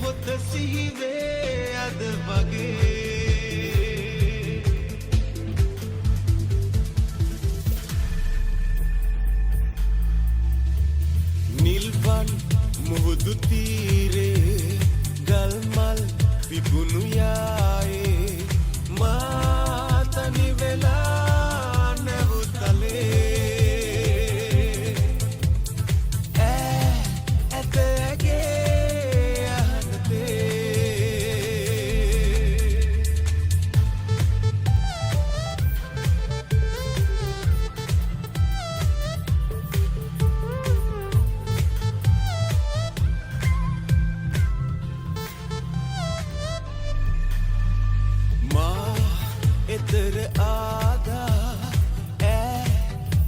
මොහොත සිහිවේ අද වගේ නිල්වන් මුහුදු තීරේ ගල්මල් පිපුණු යායේ මා තනි වෙලා නැවුතලේ එතර ආදා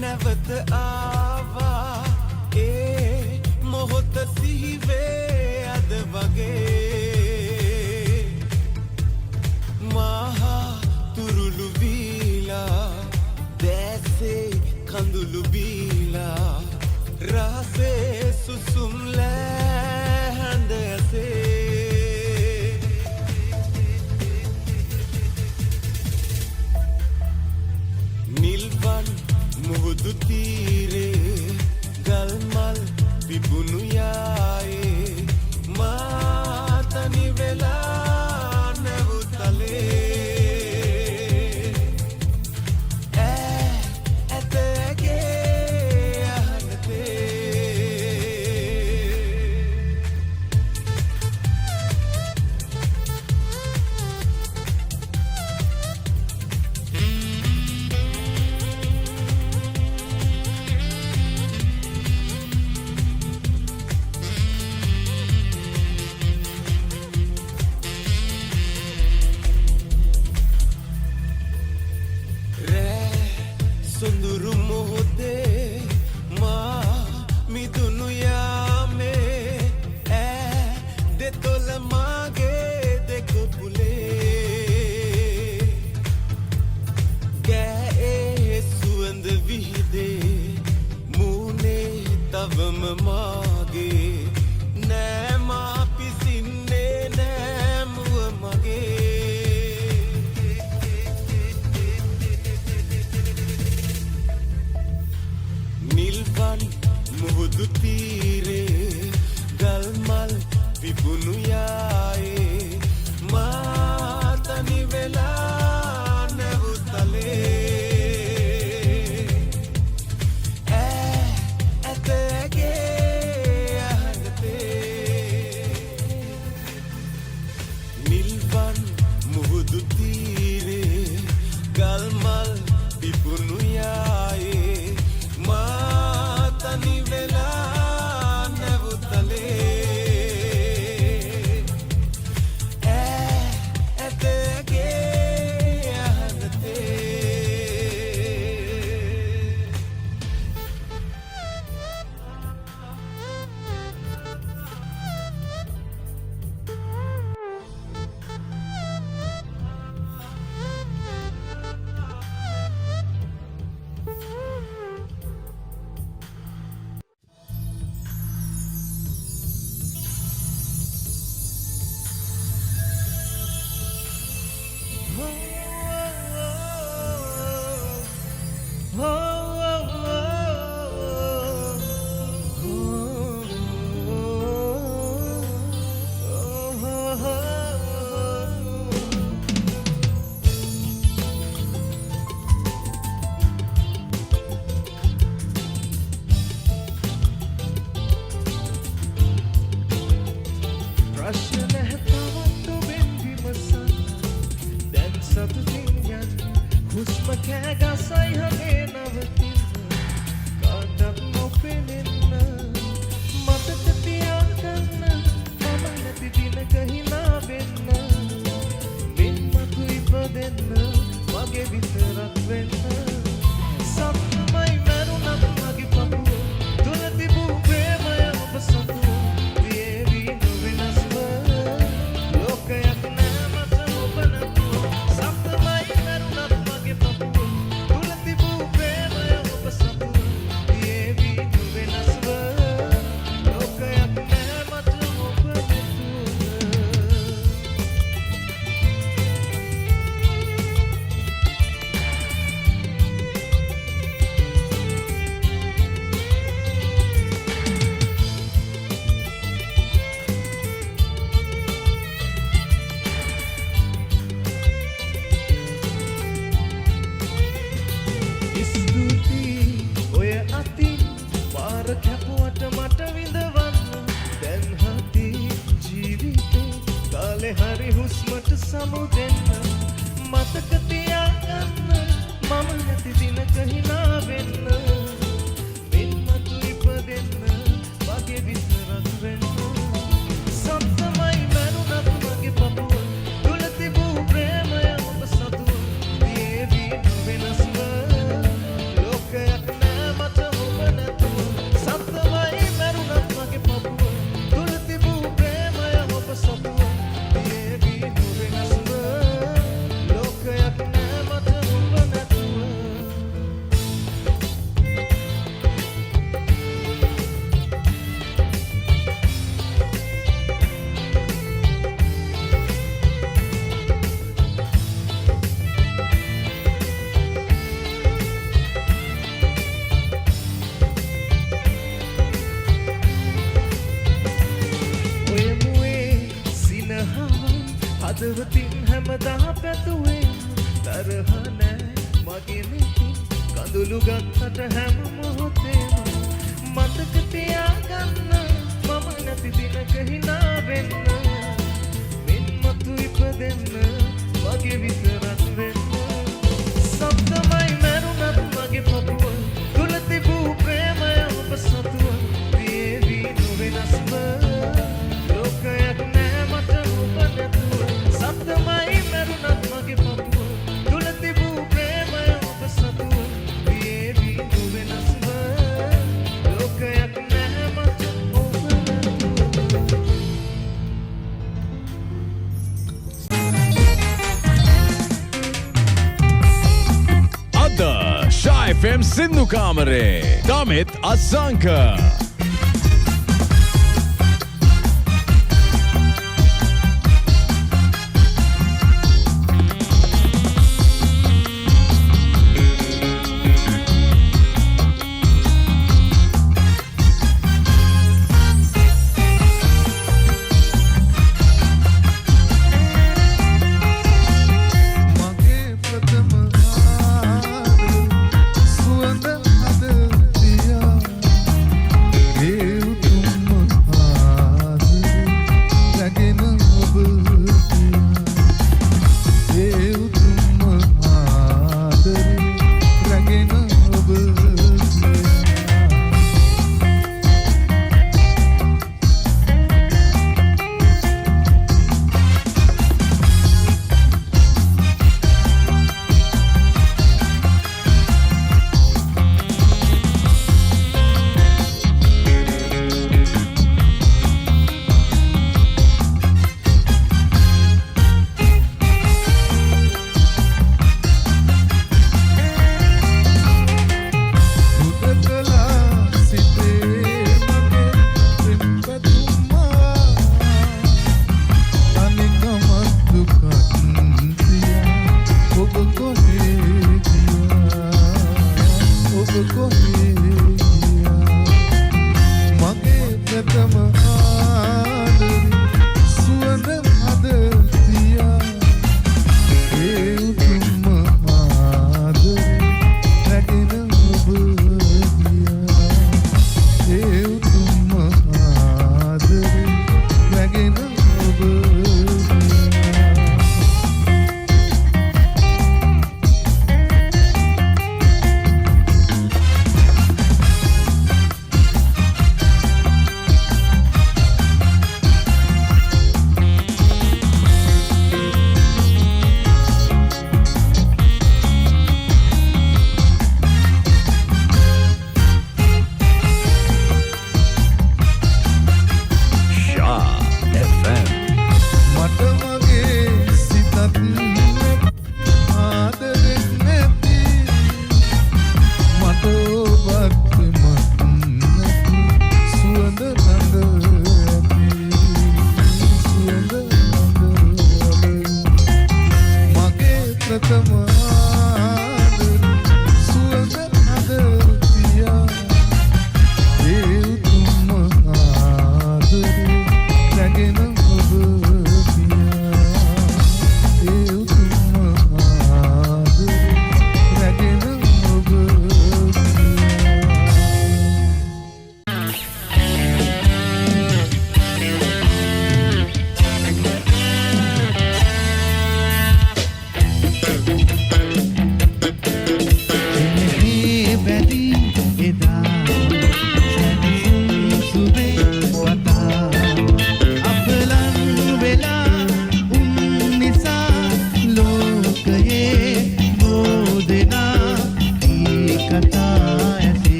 නැවත ආවා ඒ මොහොත සිහිවේ අද වගේ මහා තුරුළු වීලා දැසේ කඳුළු බීලා රහසේ සුසුම් ලෑහඳ ඇසේ මුහුදු තීරේ ගල්මල් පිපුණු යායේ මා තනි වෙලා නැවුතලේ ඇතගේ අහනතේ සොඳුරු මොහොතේ මා මිදුණු යාමේ දෙතොල මාගේ දෙකපුලේ ගෑයේ සුවඳ විහිදේ මූනේ තවම මාගේ නෑ මා පිසින්නේ නෑ මුව මගේ නිල්වන් මුහුදු තීරේ ගල්මල් පිපුණු යායේ මා තනි වෙලා නැවුතලේ ඇතගේ අහනතේ නිල්වන් මුහුදු තීරේ ගල්මල් පිපුණු යායේ මා තනි වෙලා නැවුතලේ ඇතගේ අහනතේ ප්‍රශ්න නැතවත් ඔබෙන් විමසන්න දැන් සතුටින් යන්න හුස්ම කෑ ගසයි හගේ නවතින්න කාටත් නොපෙනෙන්න මතක තියාගන්න මම නැති දිනක හිනා වෙන්න මින් මතු ඉපදෙන්න මගේ විතරක් වෙන්න සම්මයි මරුණත් මගේ පපුව තුල තිබූ ප්‍රේමය ඔබ සතුව People මොලේ හරි හුස්මට සමු දෙන්න මතක තියාගන්න මම නැති දිනක හිනා වෙන්න මින්මතු ඉපදෙන්න වගේ විතරක් වෙන්න සත්තමයි මනුනත් මගේ පපුව තුල තිබූ ප්‍රේමය ඔබ සතුව දේවි වෙනස්ව ලෝකයක් නෑ මට ඔබ නැතුව සත්තමයි මනුනත් මගේ පපුව තුල තිබූ ප්‍රේමය ඔබ සතුව දේවි වෙනස්ව ලෝකයක් නෑ මට ඔබ නැතුව ඔය මුවේ සිනහව හදවතින් හැමදා පැතුවේ තරහ නෑ මගේ නෙතින් කඳුළු ගත්තට හැම මොහොතේම මතක තියාගන්න මම නැති දිනක හිනා වෙන්න මින්මතු ඉපදෙන්න වගේ විතරක් වෙන්න සත්තමයි මැරුණත් මගේ පපුව තුල තිබූ ප්‍රේමය ඔබ සතුව දේවි නොවෙනස්ව ලෝකයක් නෑ මට ඔබ නැතුව සත්තමයි මැරුණත් මගේ පපුව තුල තිබූ ප්‍රේමය ඔබ සතුව දේවි නොවෙනස්ව ලෝකයක් නෑ මට ඔබ නැතුව අද Sha FM සින්දු කාමරේ දමිත් අසංක මගේ ප්‍රථම ආදර සුවඳ හද දියා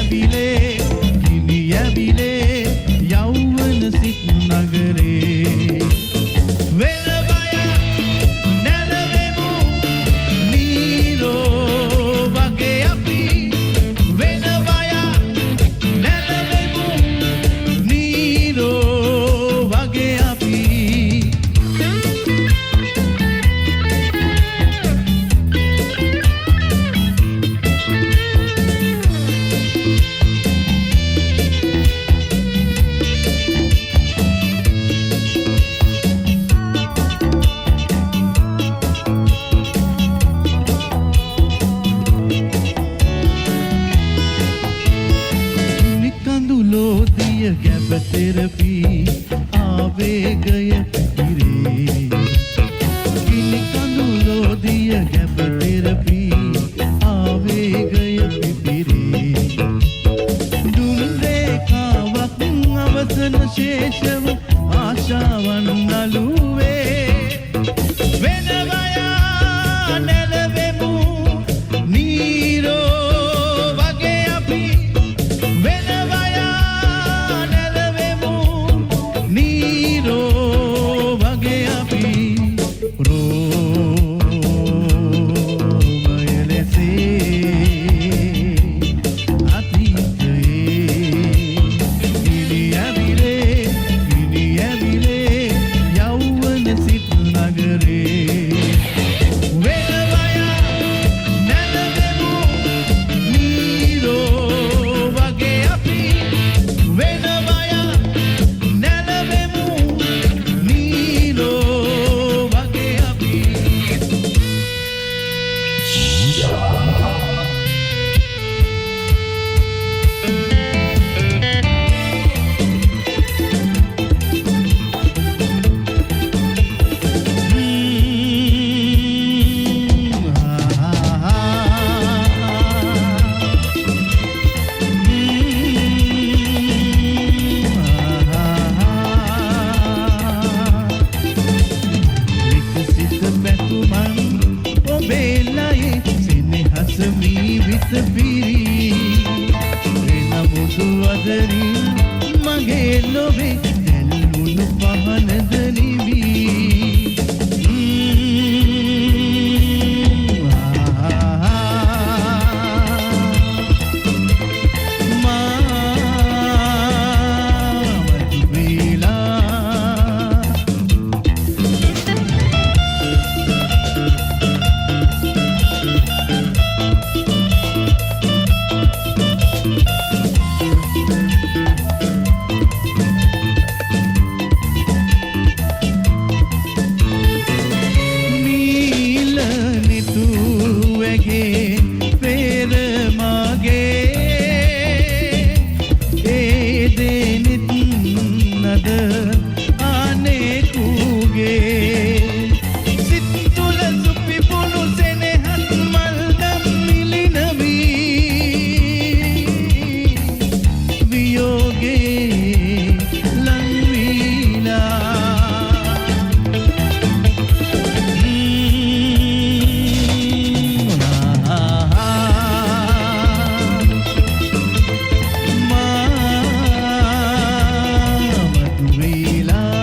ඇවිලේ ගිනි ඇවිලේ යෞවන සිත් නගරේ වෙන බය නැලවෙමු නීරෝ වගේ අපි වෙන බය නැලවෙමු නීරෝ වගේ අපි නිකඳුලෝදිය ගැබ තෙරපි ආවේගය පිරේ නිකඳුලෝදිය ගැබ තෙරපි ආවේගය පිරේ දුන් රේඛාවක් අවසන ශේෂව ආශාවන් නළුවේ වෙන බය නැලවෙමු නීරෝ වගේ අපි වෙන බය නැලවෙමු නීරෝ වගේ අපි රෝමය ලෙසේ අතීතයේ ගිනි ඇවිලේ යෞවන සිත් නගරේ වෙන බය නැලවෙමු නීරෝ වගේ අපි වෙන බය නැලවෙමු නීරෝ වගේ අපි විකසිත බැතුමන් ඔබේ ලයේ සෙනෙහස මී විත පිරී එනමුදු අදරින් මගේ ලොවේ දැල්ලුණු පහනද නිවී මාවතු වේලා නීල නිතුවගේ පෙර මගේ ඒ දෙනෙත් නද අනෙකුගේ සිත් තුළ සුපිපුණු සෙනෙහස් මල්දම් මිලිනවී වියෝගේ ලංවීලා මාවතු වේලා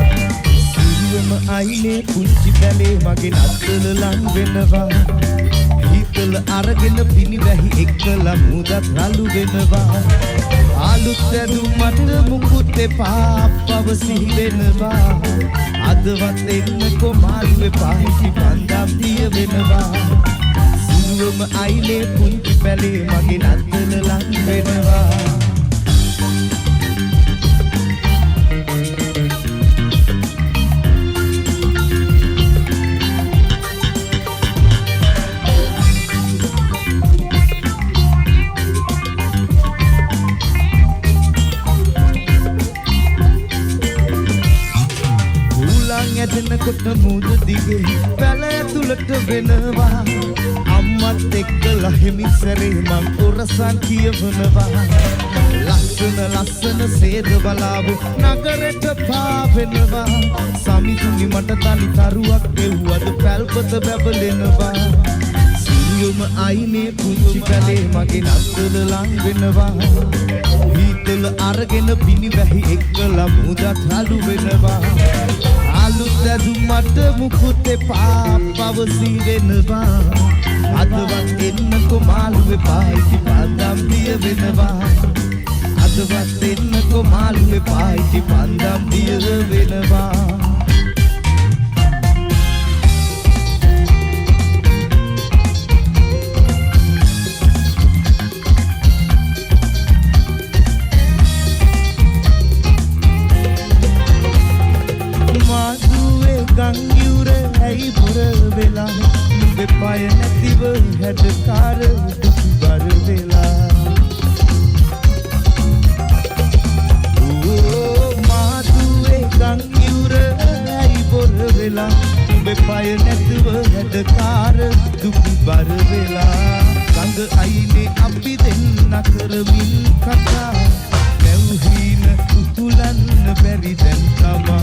සිරුවම අයිනේ පුංචි පැලේ මගේ නත්තල ලං වෙනවා හිතල අරගෙන පිණි වැහි එක්කලා මුදත් රළු වෙනවා ආලුත් ඇඳුම් මට මුකුත් එපා අපව සිහි වෙනවා අදවත් එන්නකො මාළුවේ පාහිටි පන්දම් දිය වෙනවා සිරුවම අයිනේ පුංචි පැලේ මගේ නත්තල ලං වෙනවා වෙනකොට මූද දිගේ පැල ඇතුළට වෙනවා අම්මත් එක්කලා හිමි සැරේ මං ඔරසන් කියවනවා ලස්සන ලස්සන සේද බලාව නගරෙට පාවෙනවා සමිතුනි මට තනි තරුවක් දෙව්වද පැල්පත බැබලෙනවා සියුම අයිනේ පුංචි කලේ මගේ නත්තල ලං වෙනවා හිතල අරගෙන පිණි වැහි එක්කලා මුදත් හලු වෙනවා අලුත් ඇඳුමට මුකුත් එපා පවසී වෙනවා අදවත් එන්නකො මාළුවේ පායිටි පන්දම් දිය වෙනවා අදවත් එන්නකො මාළුවේ පායිටි පන්දම් දිය වෙනවා ගංගියුර ඇයි බොර වෙලා නුඹේ පය නැතිව හැඩකාර දුබර වෙලා ඕ මාදුවේ ගංගියුර ඇයි බොර වෙලා නුඹේ පය නැතිව හැඩකාර දුබර වෙලා ගඟ අයිනේ අපි දෙන්න කරමින් කතා නැවුහින උතුලන්න බැරි දැන් තමා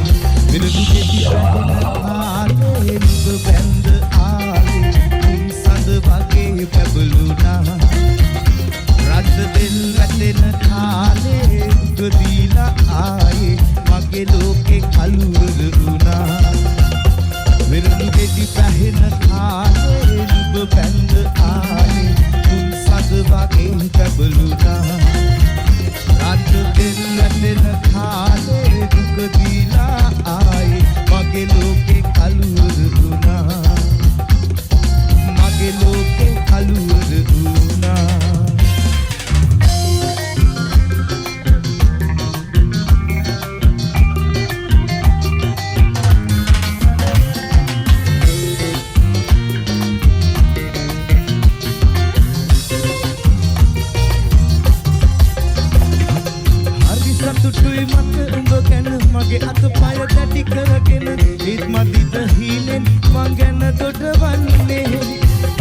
විරුදු කෙටි ආලේ නුඹ බැඳ ආලේ උන් සඳ වගේ පැබළුණා රත් දෙල් වැටෙන කාලේ ගදීලා ආයේ මගේ ලෝකේ කලුවර වුණා විරුදු කෙටි පැහෙන කාලේ නුඹ බැඳ ආලේ උන් සඳ වගේ පැබළුණා රත් දෙල් වැටෙන කාලේ ගදීලා ආයේ මගේ ලෝකේ කලුවර වුණා මගේ ලෝකේ කලුවර වුණා හරි සතුටුයි මට උඹ ගැන මගේ අතපය දැඩි කරගෙන ඒත් මදිද හීනෙන් මං ගැන දොඩවන්නේ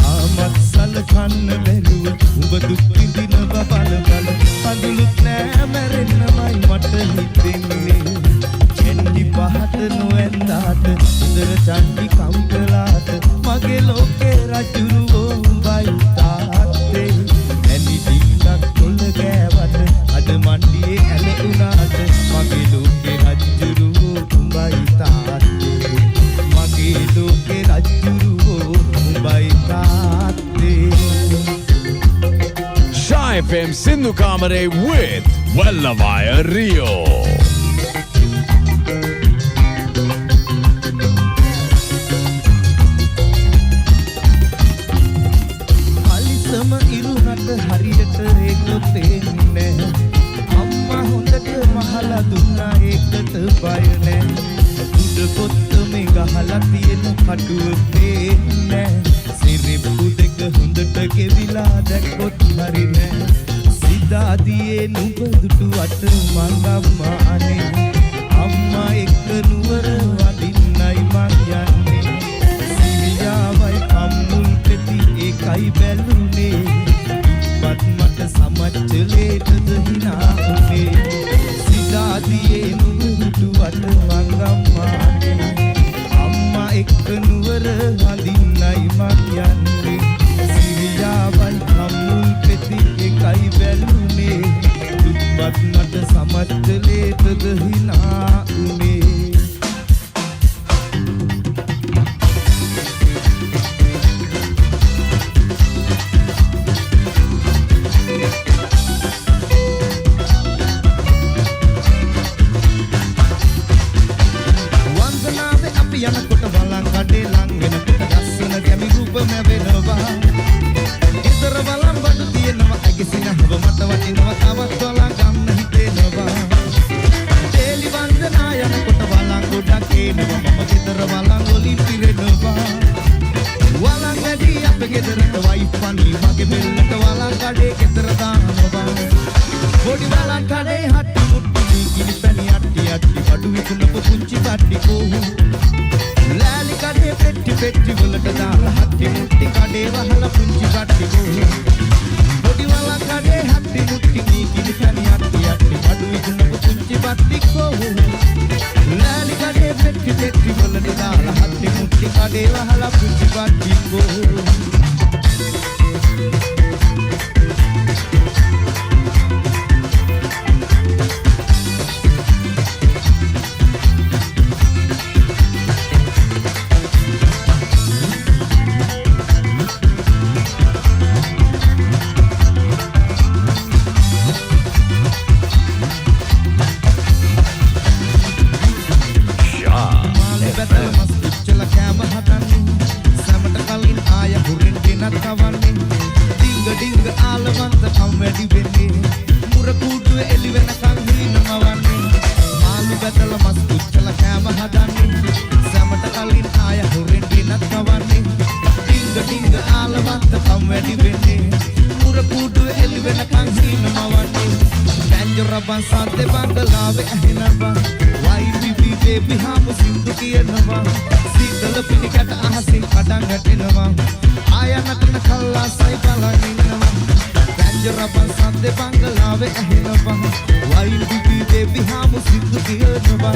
ආමත් සලකන්න බැරුව උඹ දුක් විඳින බබල බල අඳුලුත් නෑ මැරෙන්නමයි මට හිතෙන්නේ චෙන්ඩි පහත නොඇන්දාට ඉදර චන්ඩි කවුටලාට මගේ ලෝකේ රජුරුවෝ උඹයි තාත්තේ ඇනි ඩිංගක් කොල්ල ගෑවට අද මණ්ඩියේ ඇල උනාට මගේ ලෝකේ රජුරුවෝ උඹයි තාත්තේ මගේ ලෝකේ රජුරුවෝ උඹයි තාත්තේ Shy FM Sindhu Kamare with Wallavaya Rio. හලිසම ඉරුණට හරියට ඒක පේන්නේ අම්මා හොඳට මහලා දුන්නා ඒකට බය නෑ උඩ පොත්ත මේ ගහලා තියෙන කටුව පේන්නේ සිරිප්පු දෙක හොඳට ගෙවිලා දැක්කොත් හරි නෑ සිතාදියේ නුඹ දුටු අට මංගම්මානේ අම්මා එක්ක නුවර වදින්නයි මං යන්නේ සිරියාවයි අම්මුල් පෙති ඒකයි බැලුනේ පත් මට සමච්චලේටද හිනා උනේ සිතාදියේ නුඹ දුටු අට මංගම්මානේ අම්මා එක්ක නුවර වදින්නයි මං යන්නේ සිරියාවයි අම්මුල් පෙති ඒකයි බැලුනේ දුප්පත් මට සමච්චලේටද හිනා උනේ යනකොට බලන් කඩේ ලං වෙනකොට ලස්සන ගැමි රූපම වෙනවා ඉතර බලන් බඩු තියෙනවා ඇගිසිනහව මට වටිනවා තවත් බලන් ගන්න හිතෙනවා තේලි වන්දනා යනකොට බලන් ගොඩක් එනවා මම ගෙදර බලන් වලින් පිරෙනවා වලන් වැඩි අපේ ගෙදරට වයිෆ්පනි මගේ බෙල්ලට වලන් කඩේ ගෙදර දානවා පොඩි වලන් කඩේ හට්ටි මුට්ටි කිලි පැණි අට්ටි අට්ටි බඩු විකුණපු පුංචි කට්ටි කොහොම කඩේ පෙට්ටි පෙට්ටි වලට දාලා හත්ති මුට්ටි කඩේ වහලා පුංචි බට්ටි පොඩි වල කඩේ හත්ති මුට්ටි නීකිලි කණි අට්ටි අට්ටි බඩු විකුණපු පුංචි බට්ටි ලෑලි කඩේ පෙට්ටි පෙට්ටි වලට දාලා හත්ති මුට්ටි කඩේ වහලා පුංචි බට්ටි Bansante bangalawe ahinaba YBB baby hamu sindu kiyanaba Sitala pinikata ahasin padang gatinaba Aya natana khalla sai balaninaba Banjara bansante bangalawe ahinaba YBB baby hamu sindu kiyanaba